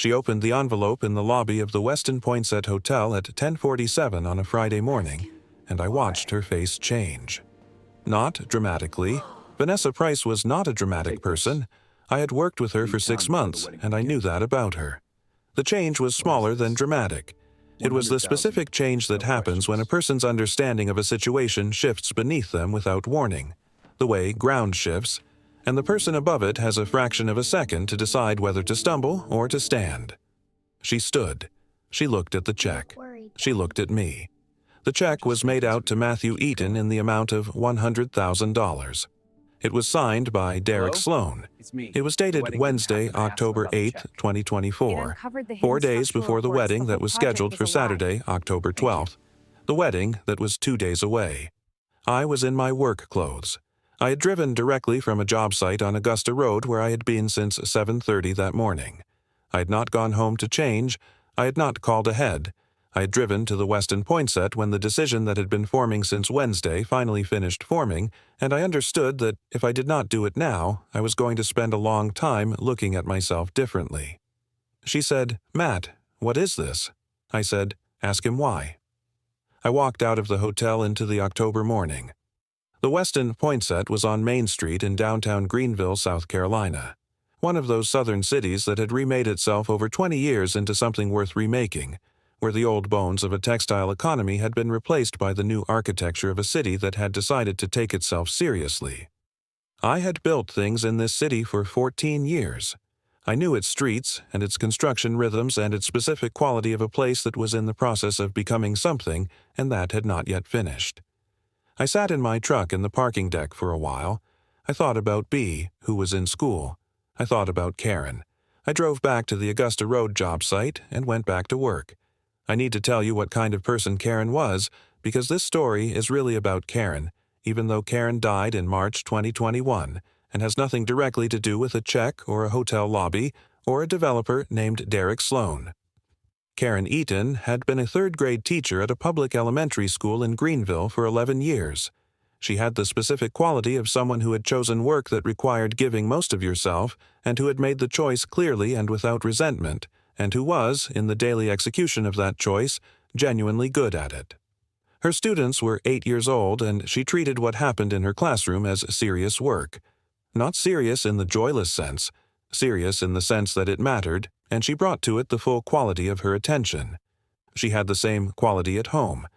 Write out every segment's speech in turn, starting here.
She opened the envelope in the lobby of the Westin Poinsett Hotel at 10:47 on a Friday morning, and I watched her face change. Not dramatically. Vanessa Price was not a dramatic person. I had worked with her for 6 months, and I knew that about her. The change was smaller than dramatic. It was the specific change that happens when a person's understanding of a situation shifts beneath them without warning, the way ground shifts, and the person above it has a fraction of a second to decide whether to stumble or to stand. She stood. She looked at the check. She looked at me. The check was made out to Matthew Eaton in the amount of $100,000. It was signed by Derek Sloane. It was dated Wednesday, October 8, 2024, 4 days before the wedding that was scheduled for Saturday, October 12th, the wedding that was 2 days away. I was in my work clothes. I had driven directly from a job site on Augusta Road where I had been since 7:30 that morning. I had not gone home to change. I had not called ahead. I had driven to the Westin Poinsett when the decision that had been forming since Wednesday finally finished forming, and I understood that if I did not do it now, I was going to spend a long time looking at myself differently. She said, "Matt, what is this?" I said, "Ask him why." I walked out of the hotel into the October morning. The Westin Poinsett was on Main Street in downtown Greenville, South Carolina, one of those southern cities that had remade itself over 20 years into something worth remaking, where the old bones of a textile economy had been replaced by the new architecture of a city that had decided to take itself seriously. I had built things in this city for 14 years. I knew its streets and its construction rhythms and its specific quality of a place that was in the process of becoming something and that had not yet finished. I sat in my truck in the parking deck for a while. I thought about B, who was in school. I thought about Karen. I drove back to the Augusta Road job site and went back to work. I need to tell you what kind of person Karen was, because this story is really about Karen, even though Karen died in March 2021 and has nothing directly to do with a check or a hotel lobby or a developer named Derek Sloane. Karen Eaton had been a third-grade teacher at a public elementary school in Greenville for 11 years. She had the specific quality of someone who had chosen work that required giving most of yourself and who had made the choice clearly and without resentment, and who was, in the daily execution of that choice, genuinely good at it. Her students were 8 years old, and she treated what happened in her classroom as serious work. Not serious in the joyless sense, serious in the sense that it mattered, and she brought to it the full quality of her attention. She had the same quality at home.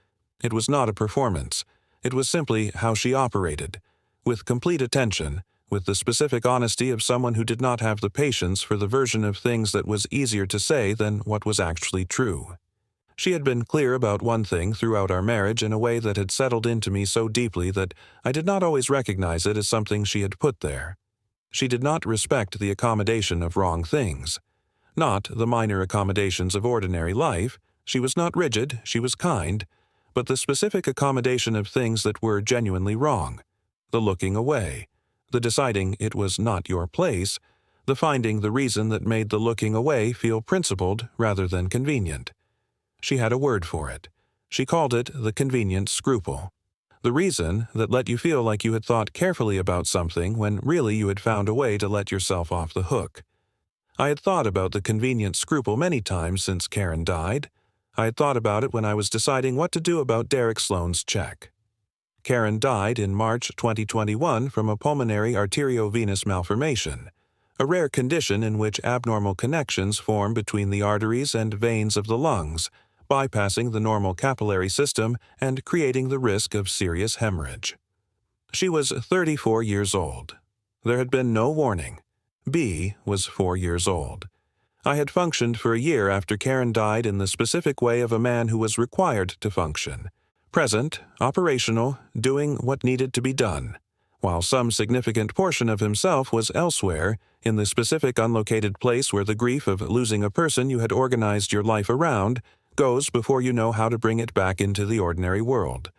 It was not a performance. It was simply how she operated, with complete attention, with the specific honesty of someone who did not have the patience for the version of things that was easier to say than what was actually true. She had been clear about one thing throughout our marriage in a way that had settled into me so deeply that I did not always recognize it as something she had put there. She did not respect the accommodation of wrong things. Not the minor accommodations of ordinary life. She was not rigid, she was kind, but the specific accommodation of things that were genuinely wrong. The looking away. The deciding it was not your place, the finding the reason that made the looking away feel principled rather than convenient. She had a word for it. She called it the convenient scruple. The reason that let you feel like you had thought carefully about something when really you had found a way to let yourself off the hook. I had thought about the convenient scruple many times since Karen died. I had thought about it when I was deciding what to do about Derek Sloane's check. Karen died in March 2021 from a pulmonary arteriovenous malformation, a rare condition in which abnormal connections form between the arteries and veins of the lungs, bypassing the normal capillary system and creating the risk of serious hemorrhage. She was 34 years old. There had been no warning. B was 4 years old. I had functioned for a year after Karen died in the specific way of a man who was required to function. Present, operational, doing what needed to be done, while some significant portion of himself was elsewhere, in the specific unlocated place where the grief of losing a person you had organized your life around goes before you know how to bring it back into the ordinary world.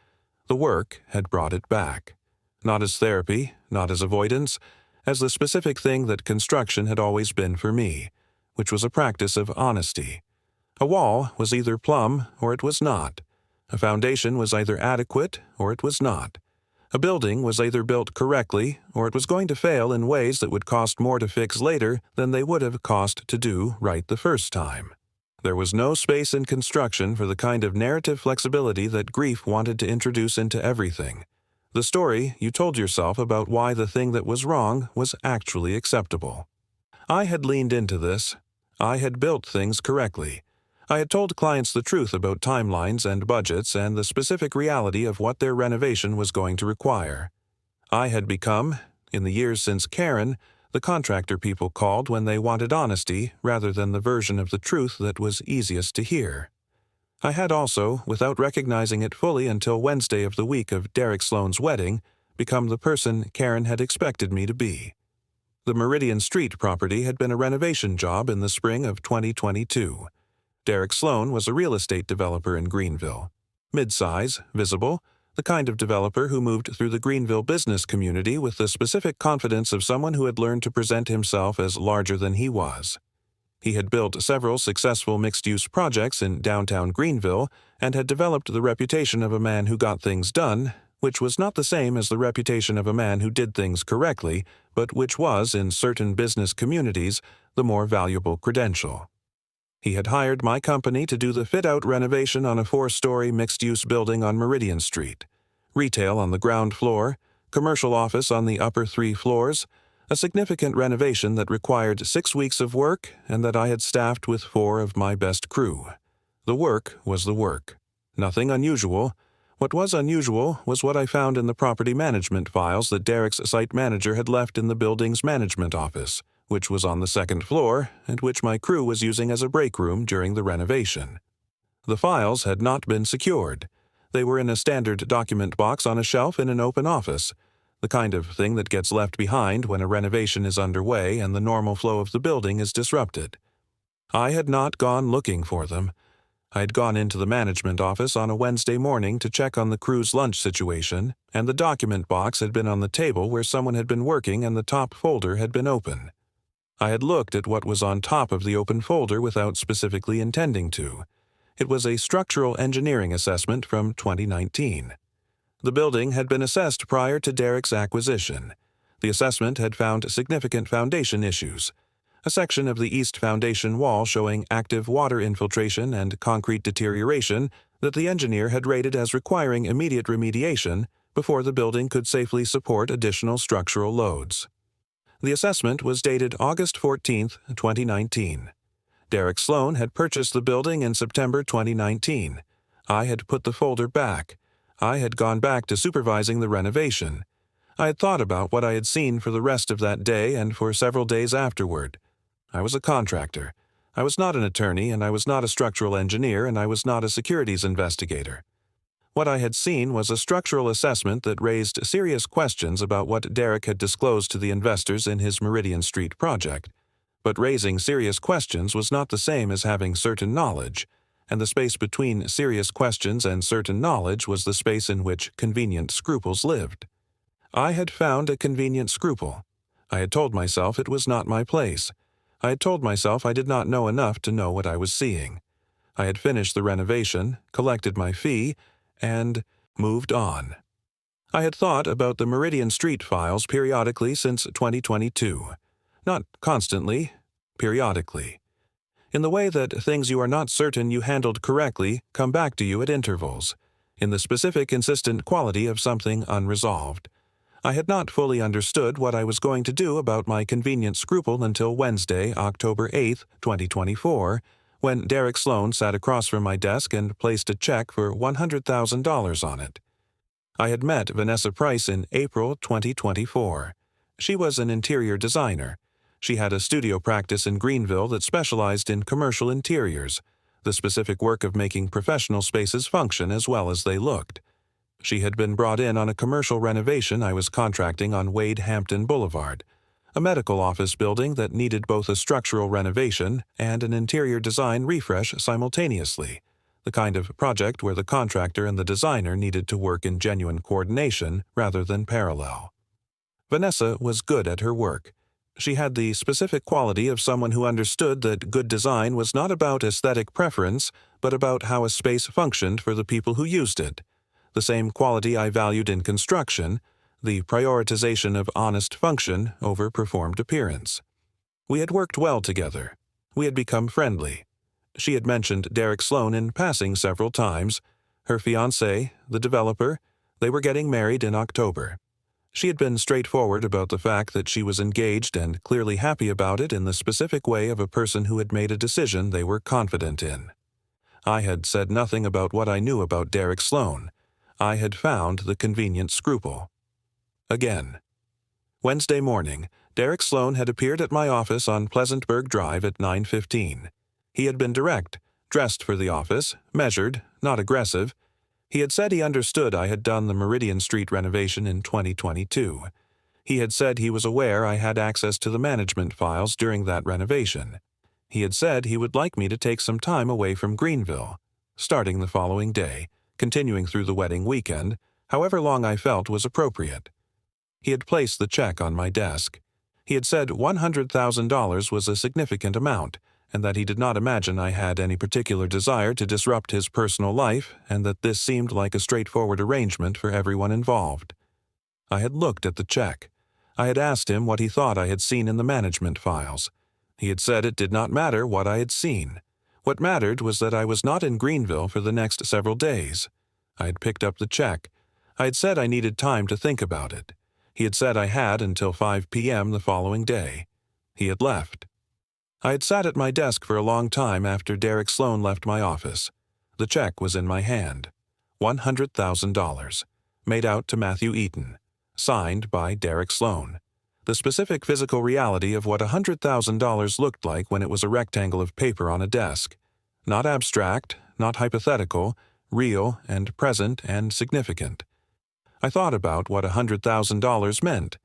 The work had brought it back. Not as therapy, not as avoidance, as the specific thing that construction had always been for me, which was a practice of honesty. A wall was either plumb or it was not. A foundation was either adequate or it was not. A building was either built correctly or it was going to fail in ways that would cost more to fix later than they would have cost to do right the first time. There was no space in construction for the kind of narrative flexibility that grief wanted to introduce into everything. The story you told yourself about why the thing that was wrong was actually acceptable. I had leaned into this. I had built things correctly. I had told clients the truth about timelines and budgets and the specific reality of what their renovation was going to require. I had become, in the years since Karen, the contractor people called when they wanted honesty rather than the version of the truth that was easiest to hear. I had also, without recognizing it fully until Wednesday of the week of Derek Sloane's wedding, become the person Karen had expected me to be. The Meridian Street property had been a renovation job in the spring of 2022. Derek Sloane was a real estate developer in Greenville. Mid-size, visible, the kind of developer who moved through the Greenville business community with the specific confidence of someone who had learned to present himself as larger than he was. He had built several successful mixed-use projects in downtown Greenville and had developed the reputation of a man who got things done, which was not the same as the reputation of a man who did things correctly, but which was, in certain business communities, the more valuable credential. He had hired my company to do the fit-out renovation on a 4-story mixed-use building on Meridian Street, retail on the ground floor, commercial office on the upper 3 floors, a significant renovation that required 6 weeks of work and that I had staffed with 4 of my best crew. The work was the work. Nothing unusual. What was unusual was what I found in the property management files that Derek's site manager had left in the building's management office, which was on the 2nd floor and which my crew was using as a break room during the renovation. The files had not been secured. They were in a standard document box on a shelf in an open office, the kind of thing that gets left behind when a renovation is underway and the normal flow of the building is disrupted. I had not gone looking for them. I had gone into the management office on a Wednesday morning to check on the crew's lunch situation, and the document box had been on the table where someone had been working and the top folder had been open. I had looked at what was on top of the open folder without specifically intending to. It was a structural engineering assessment from 2019. The building had been assessed prior to Derek's acquisition. The assessment had found significant foundation issues. A section of the east foundation wall showing active water infiltration and concrete deterioration that the engineer had rated as requiring immediate remediation before the building could safely support additional structural loads. The assessment was dated August 14, 2019. Derek Sloane had purchased the building in September 2019. I had put the folder back. I had gone back to supervising the renovation. I had thought about what I had seen for the rest of that day and for several days afterward. I was a contractor. I was not an attorney, and I was not a structural engineer, and I was not a securities investigator. What I had seen was a structural assessment that raised serious questions about what Derek had disclosed to the investors in his Meridian Street project. But raising serious questions was not the same as having certain knowledge, and the space between serious questions and certain knowledge was the space in which convenient scruples lived. I had found a convenient scruple. I had told myself it was not my place. I had told myself I did not know enough to know what I was seeing. I had finished the renovation, collected my fee, and moved on. I had thought about the Meridian Street files periodically since 2022. Not constantly, periodically. In the way that things you are not certain you handled correctly come back to you at intervals, in the specific insistent quality of something unresolved. I had not fully understood what I was going to do about my convenient scruple until Wednesday, October 8, 2024, when Derek Sloane sat across from my desk and placed a check for $100,000 on it. I had met Vanessa Price in April 2024. She was an interior designer. She had a studio practice in Greenville that specialized in commercial interiors, the specific work of making professional spaces function as well as they looked. She had been brought in on a commercial renovation I was contracting on Wade Hampton Boulevard, a medical office building that needed both a structural renovation and an interior design refresh simultaneously, the kind of project where the contractor and the designer needed to work in genuine coordination rather than parallel. Vanessa was good at her work. She had the specific quality of someone who understood that good design was not about aesthetic preference, but about how a space functioned for the people who used it. the same quality I valued in construction, the prioritization of honest function over performed appearance. We had worked well together. We had become friendly. She had mentioned Derek Sloane in passing several times. Her fiancé, the developer, they were getting married in October. She had been straightforward about the fact that she was engaged and clearly happy about it in the specific way of a person who had made a decision they were confident in. I had said nothing about what I knew about Derek Sloane. I had found the convenient scruple. Again. Wednesday morning, Derek Sloane had appeared at my office on Pleasantburg Drive at 9:15. He had been direct, dressed for the office, measured, not aggressive. He had said he understood I had done the Meridian Street renovation in 2022. He had said he was aware I had access to the management files during that renovation. He had said he would like me to take some time away from Greenville, starting the following day, continuing through the wedding weekend, however long I felt was appropriate. He had placed the check on my desk. He had said $100,000 was a significant amount, and that he did not imagine I had any particular desire to disrupt his personal life, and that this seemed like a straightforward arrangement for everyone involved. I had looked at the check. I had asked him what he thought I had seen in the management files. He had said it did not matter what I had seen. What mattered was that I was not in Greenville for the next several days. I had picked up the check. I had said I needed time to think about it. He had said I had until 5 p.m. the following day. He had left. I had sat at my desk for a long time after Derek Sloane left my office. The check was in my hand. $100,000. Made out to Matthew Eaton. Signed by Derek Sloane. The specific physical reality of what $100,000 looked like when it was a rectangle of paper on a desk. Not abstract, not hypothetical, real and present and significant. I thought about what $100,000 meant.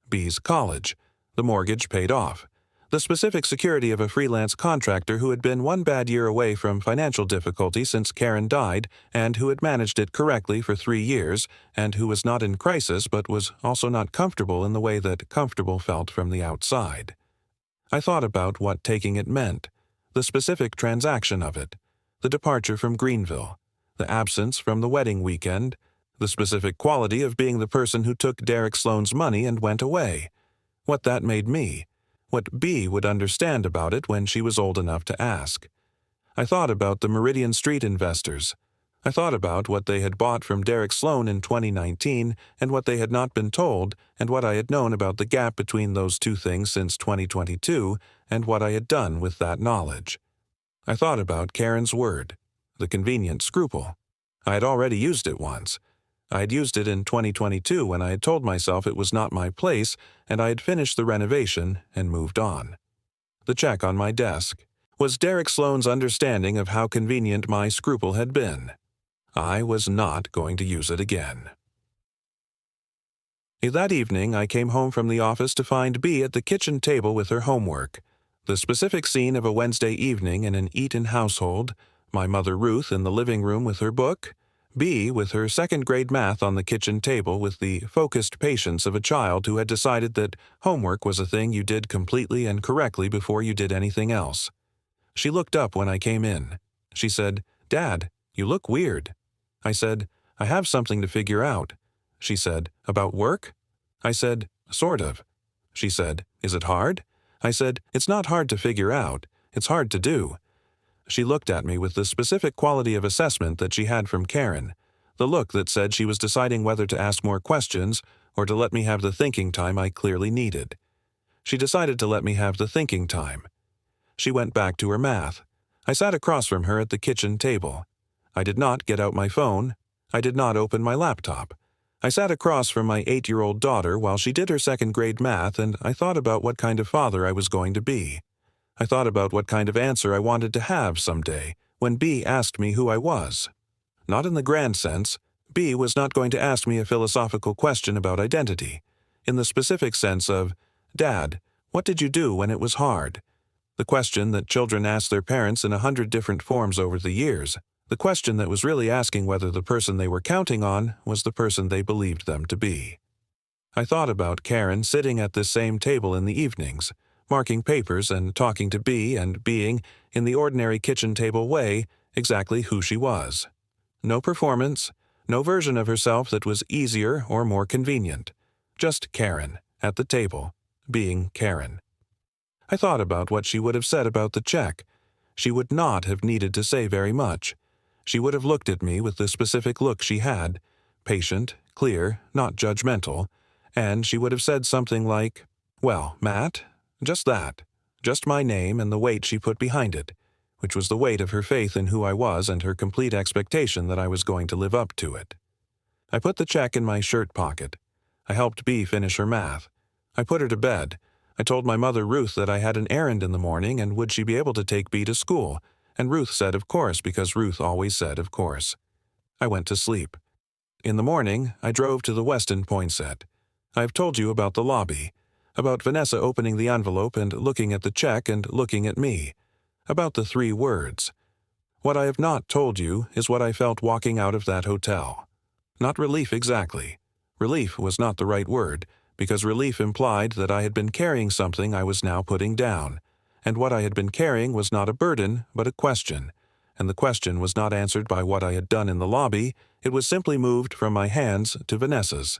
B's college. The mortgage paid off. The specific security of a freelance contractor who had been one bad year away from financial difficulty since Karen died and who had managed it correctly for 3 years and who was not in crisis but was also not comfortable in the way that comfortable felt from the outside. I thought about what taking it meant, the specific transaction of it, the departure from Greenville, the absence from the wedding weekend, the specific quality of being the person who took Derek Sloane's money and went away, what that made me, what B would understand about it when she was old enough to ask. I thought about the Meridian Street investors. I thought about what they had bought from Derek Sloane in 2019 and what they had not been told and what I had known about the gap between those two things since 2022 and what I had done with that knowledge. I thought about Karen's word, the convenient scruple. I had already used it once. I had used it in 2022 when I had told myself it was not my place and I had finished the renovation and moved on. The check on my desk was Derek Sloane's understanding of how convenient my scruple had been. I was not going to use it again. That evening, I came home from the office to find B at the kitchen table with her homework. The specific scene of a Wednesday evening in an Eaton household, my mother Ruth in the living room with her book, B with her second-grade math on the kitchen table with the focused patience of a child who had decided that homework was a thing you did completely and correctly before you did anything else. She looked up when I came in. She said, "Dad, you look weird." I said, "I have something to figure out." She said, "About work?" I said, "Sort of." She said, "Is it hard?" I said, "It's not hard to figure out. It's hard to do." She looked at me with the specific quality of assessment that she had from Karen, the look that said she was deciding whether to ask more questions or to let me have the thinking time I clearly needed. She decided to let me have the thinking time. She went back to her math. I sat across from her at the kitchen table. I did not get out my phone. I did not open my laptop. I sat across from my 8-year-old daughter while she did her second-grade math, and I thought about what kind of father I was going to be. I thought about what kind of answer I wanted to have someday when B asked me who I was. Not in the grand sense. B was not going to ask me a philosophical question about identity. In the specific sense of, "Dad, what did you do when it was hard?" The question that children ask their parents in 100 different forms over the years. The question that was really asking whether the person they were counting on was the person they believed them to be. I thought about Karen sitting at this same table in the evenings, marking papers and talking to B and being, in the ordinary kitchen table way, exactly who she was. No performance, No version of herself that was easier or more convenient. Just Karen, at the table, being Karen. I thought about what she would have said about the check. She would not have needed to say very much. She would have looked at me with the specific look she had, patient, clear, not judgmental, and she would have said something like, "Well, Matt, just that, just my name and the weight she put behind it," which was the weight of her faith in who I was and her complete expectation that I was going to live up to it. I put the check in my shirt pocket. I helped Bea finish her math. I put her to bed. I told my mother Ruth that I had an errand in the morning and would she be able to take Bea to school, and Ruth said of course because Ruth always said of course. I went to sleep. In the morning, I drove to the Westin Poinsett. I've told you about the lobby, about Vanessa opening the envelope and looking at the check and looking at me, about the 3 words. What I have not told you is what I felt walking out of that hotel. Not relief exactly. Relief was not the right word, because relief implied that I had been carrying something I was now putting down, and what I had been carrying was not a burden, but a question, and the question was not answered by what I had done in the lobby, it was simply moved from my hands to Vanessa's.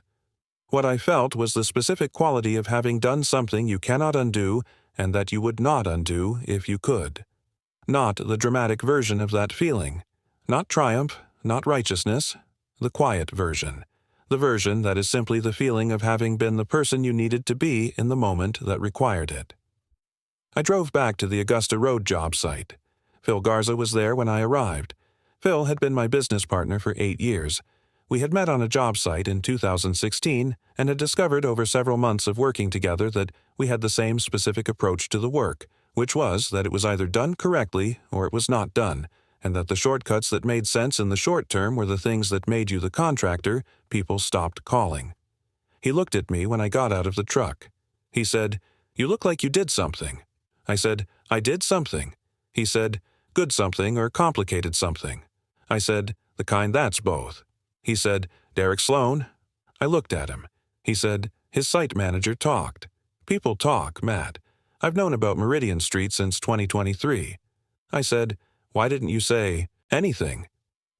What I felt was the specific quality of having done something you cannot undo and that you would not undo if you could. Not the dramatic version of that feeling. Not triumph, not righteousness. The quiet version. The version that is simply the feeling of having been the person you needed to be in the moment that required it. I drove back to the Augusta Road job site. Phil Garza was there when I arrived. Phil had been my business partner for 8 years. We had met on a job site in 2016 and had discovered over several months of working together that we had the same specific approach to the work, which was that it was either done correctly or it was not done, and that the shortcuts that made sense in the short term were the things that made you the contractor people stopped calling. He looked at me when I got out of the truck. He said, "You look like you did something." I said, "I did something." He said, "Good something or complicated something." I said, "The kind that's both." He said, "Derek Sloane." I looked at him. He said, "His site manager talked." People talk, Matt. I've known about Meridian Street since 2023. I said, "Why didn't you say anything?"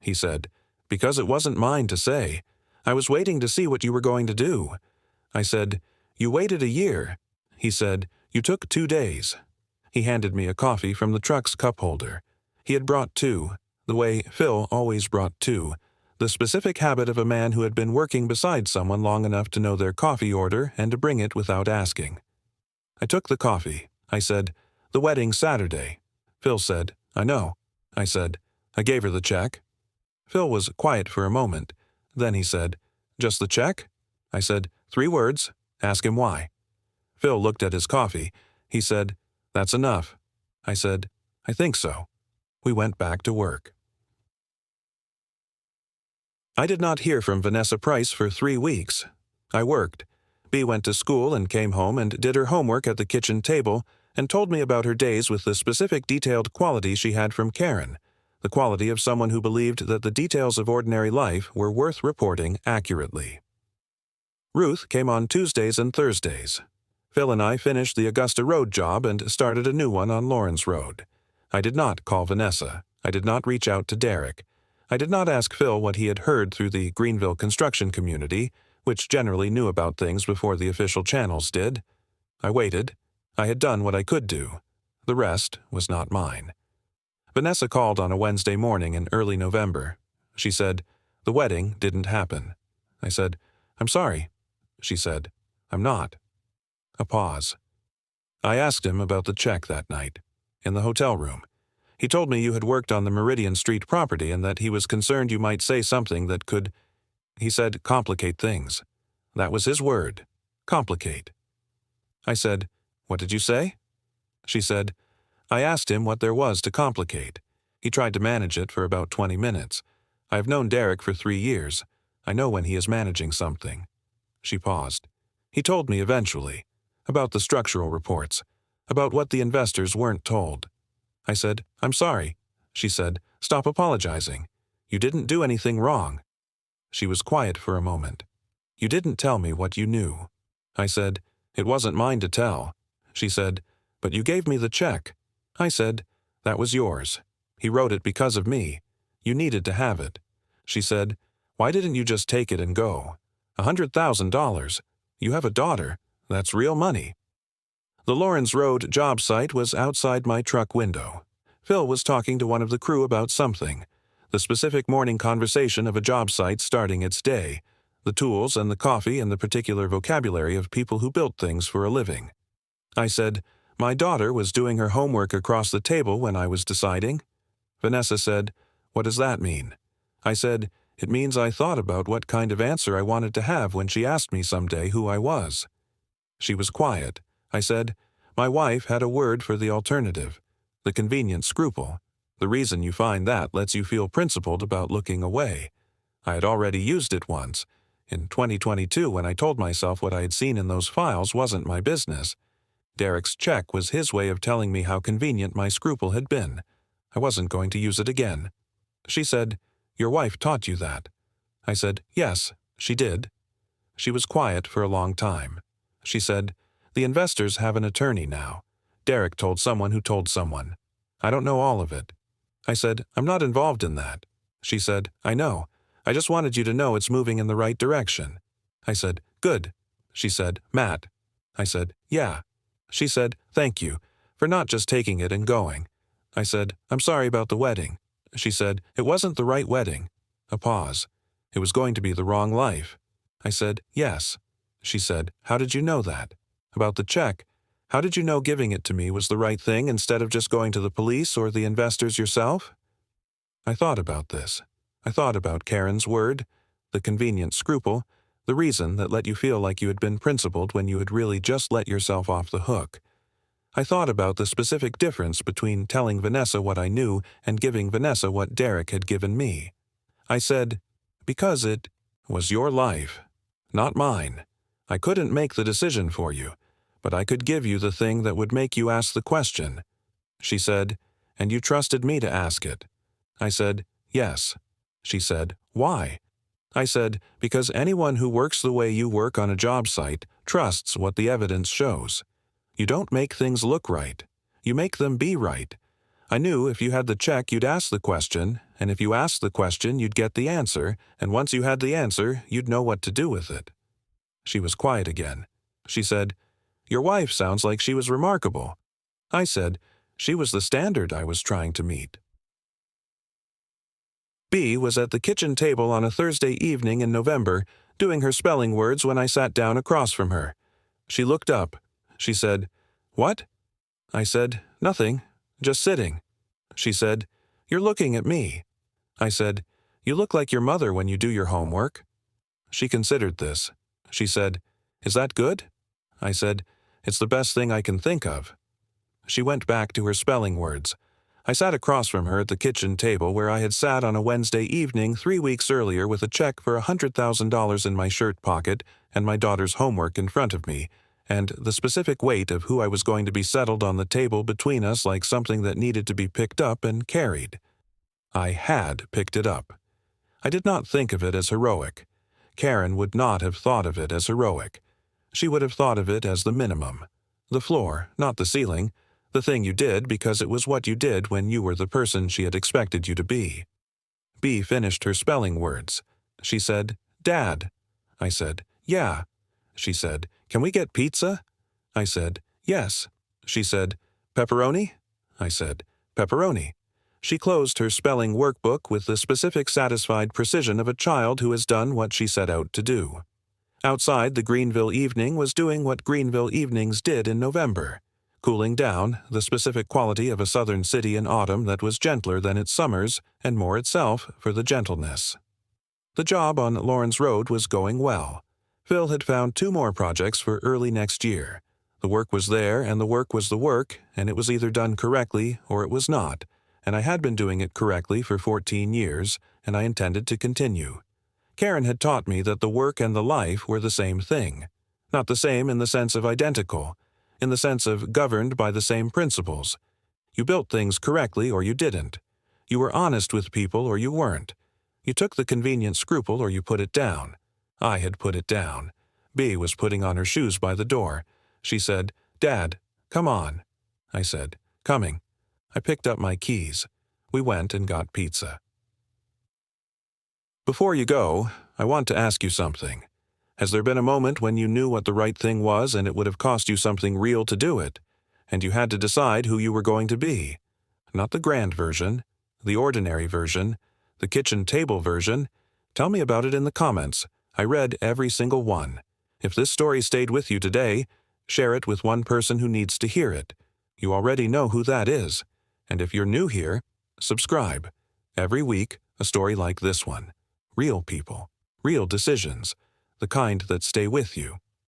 He said, "Because it wasn't mine to say. I was waiting to see what you were going to do." I said, "You waited a year." He said, "You took 2 days." He handed me a coffee from the truck's cup holder. He had brought 2, the way Phil always brought 2, the specific habit of a man who had been working beside someone long enough to know their coffee order and to bring it without asking. I took the coffee. I said, "The wedding's Saturday." Phil said, "I know." I said, "I gave her the check." Phil was quiet for a moment. Then he said, "Just the check?" I said, 3 words. Ask him why." Phil looked at his coffee. He said, "That's enough." I said, "I think so." We went back to work. I did not hear from Vanessa Price for 3 weeks. I worked. Bea went to school and came home and did her homework at the kitchen table and told me about her days with the specific detailed quality she had from Karen, the quality of someone who believed that the details of ordinary life were worth reporting accurately. Ruth came on Tuesdays and Thursdays. Phil and I finished the Augusta Road job and started a new one on Lawrence Road. I did not call Vanessa. I did not reach out to Derek. I did not ask Phil what he had heard through the Greenville construction community, which generally knew about things before the official channels did. I waited. I had done what I could do. The rest was not mine. Vanessa called on a Wednesday morning in early November. She said, "The wedding didn't happen." I said, "I'm sorry." She said, "I'm not." A pause. I asked him about the check that night, in the hotel room. He told me you had worked on the Meridian Street property and that he was concerned you might say something that could, he said, complicate things. That was his word, complicate. I said, "What did you say?" She said, "I asked him what there was to complicate. He tried to manage it for about 20 minutes. I have known Derek for 3 years. I know when he is managing something." She paused. "He told me eventually, about the structural reports, about what the investors weren't told." I said, "I'm sorry." She said, "Stop apologizing. You didn't do anything wrong." She was quiet for a moment. "You didn't tell me what you knew." I said, "It wasn't mine to tell." She said, "But you gave me the check." I said, "That was yours. He wrote it because of me. You needed to have it." She said, Why didn't you just take it and go? $100,000. You have a daughter. That's real money. The Lawrence Road job site was outside my truck window. Phil was talking to one of the crew about something. The specific morning conversation of a job site starting its day. The tools and the coffee and the particular vocabulary of people who built things for a living. I said, "My daughter was doing her homework across the table when I was deciding." Vanessa said, "What does that mean?" I said, "It means I thought about what kind of answer I wanted to have when she asked me someday who I was." She was quiet. I said, "My wife had a word for the alternative, the convenient scruple. The reason you find that lets you feel principled about looking away. I had already used it once, in 2022 when I told myself what I had seen in those files wasn't my business. Derek's check was his way of telling me how convenient my scruple had been. I wasn't going to use it again." She said, "Your wife taught you that." I said, "Yes, she did." She was quiet for a long time. She said, "The investors have an attorney now. Derek told someone who told someone. I don't know all of it." I said, "I'm not involved in that." She said, "I know. I just wanted you to know it's moving in the right direction." I said, "Good." She said, "Matt." I said, "Yeah." She said, "Thank you, for not just taking it and going." I said, "I'm sorry about the wedding." She said, "It wasn't the right wedding." A pause. "It was going to be the wrong life." I said, "Yes." She said, "How did you know that?" About the check. How did you know giving it to me was the right thing instead of just going to the police or the investors yourself? I thought about this. I thought about Karen's word, the convenient scruple, the reason that let you feel like you had been principled when you had really just let yourself off the hook. I thought about the specific difference between telling Vanessa what I knew and giving Vanessa what Derek had given me. I said, "Because it was your life, not mine. I couldn't make the decision for you, but I could give you the thing that would make you ask the question." She said, "And you trusted me to ask it." I said, "Yes." She said, "Why?" I said, "Because anyone who works the way you work on a job site trusts what the evidence shows. You don't make things look right. You make them be right. I knew if you had the check you'd ask the question, and if you asked the question you'd get the answer, and once you had the answer you'd know what to do with it." She was quiet again. She said, "Your wife sounds like she was remarkable." I said, "She was the standard I was trying to meet." B was at the kitchen table on a Thursday evening in November, doing her spelling words when I sat down across from her. She looked up. She said, "What?" I said, "Nothing, just sitting." She said, "You're looking at me." I said, "You look like your mother when you do your homework." She considered this. She said, "Is that good?" I said, "It's the best thing I can think of." She went back to her spelling words. I sat across from her at the kitchen table where I had sat on a Wednesday evening 3 weeks earlier with a check for $100,000 in my shirt pocket and my daughter's homework in front of me, and the specific weight of who I was going to be settled on the table between us like something that needed to be picked up and carried. I had picked it up. I did not think of it as heroic. Karen would not have thought of it as heroic. She would have thought of it as the minimum. The floor, not the ceiling. The thing you did because it was what you did when you were the person she had expected you to be. B finished her spelling words. She said, "Dad." I said, "Yeah." She said, "Can we get pizza?" I said, "Yes." She said, "Pepperoni?" I said, "Pepperoni." She closed her spelling workbook with the specific satisfied precision of a child who has done what she set out to do. Outside, the Greenville evening was doing what Greenville evenings did in November. Cooling down, the specific quality of a southern city in autumn that was gentler than its summers and more itself for the gentleness. The job on Lawrence Road was going well. Phil had found 2 more projects for early next year. The work was there and the work was the work, and it was either done correctly or it was not, and I had been doing it correctly for 14 years, and I intended to continue. Karen had taught me that the work and the life were the same thing. Not the same in the sense of identical, in the sense of governed by the same principles. You built things correctly or you didn't. You were honest with people or you weren't. You took the convenient scruple or you put it down. I had put it down. B was putting on her shoes by the door. She said, "Dad, come on." I said, "Coming." I picked up my keys. We went and got pizza. Before you go, I want to ask you something. Has there been a moment when you knew what the right thing was and it would have cost you something real to do it, and you had to decide who you were going to be? Not the grand version, the ordinary version, the kitchen table version. Tell me about it in the comments. I read every single one. If this story stayed with you today, share it with one person who needs to hear it. You already know who that is. And if you're new here, subscribe. Every week, a story like this one. Real people, real decisions, the kind that stay with you.